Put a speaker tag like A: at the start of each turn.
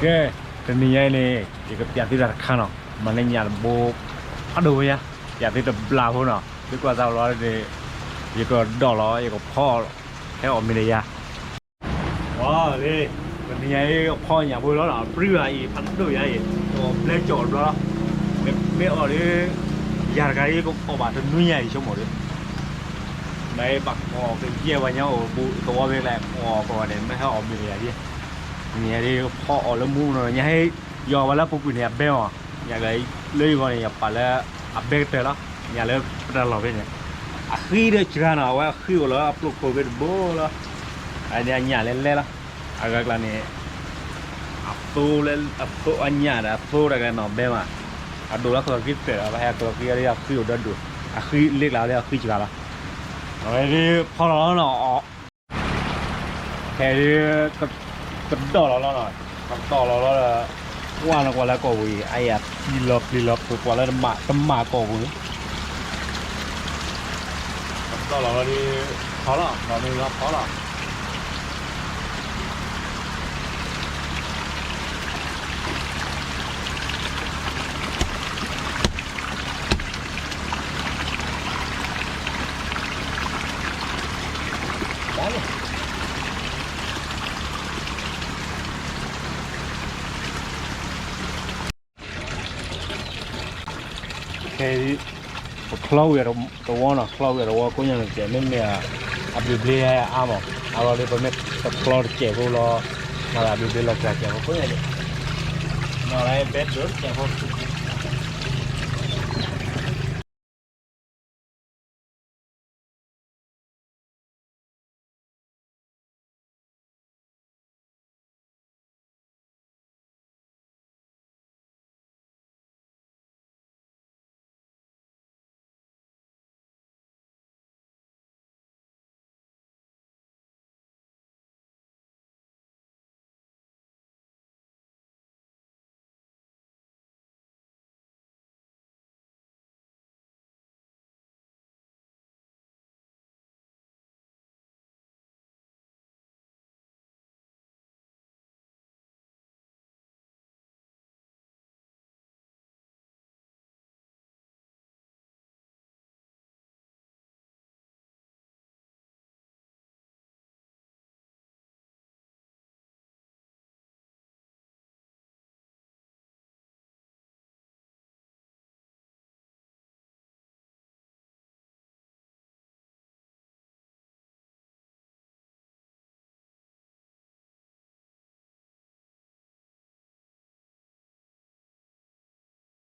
A: cái này này thì cái tiền thì là khăn nào mà nên nhà bố bắt đầu nhá tiền thì là lao thôi nào đi qua giao đó thì có đỏ nó thì có pho theo ở mình đây à wow đi cái này pho nhà bố đó là free vậy bắt đầu vậy có lấy chỗ đó mấy ở đây nhà cái có bà thân nuôi nhảy trong một đấy mấy bạc cái kia vào nhau bố tôi về lại có đến mấy họ mình vậy đi nhà đi họ ở lâm mưu rồi nhà hay do vào là phục vụ nhà bèo à nhà cái lấy vào nhà phải là update tới đó nhà lấy ra lò bên này khi được chưa nào á khi là upload của bên bố đó anh nhà lên lên đó agak là này upload anh nhà đã upload cái nó bèo mà đồ đó có cái phải là hay có cái này khi udah đủ khi lấy là đây khi chưa là rồi đi phao nó cái cái đỏ nó rồi đỏ nó là qua là cổ gì ai à đi lọp qua là tấm mạ cổ gì đỏ nó đi khó lắm nó đi nó khó lắm cái cloud ya the one cloud ya the one có nhà cái nên là biblia ya amo alo đi bên cái cloud chế vô lo mà là biblia là cái có nhà nó lại bed được chế vô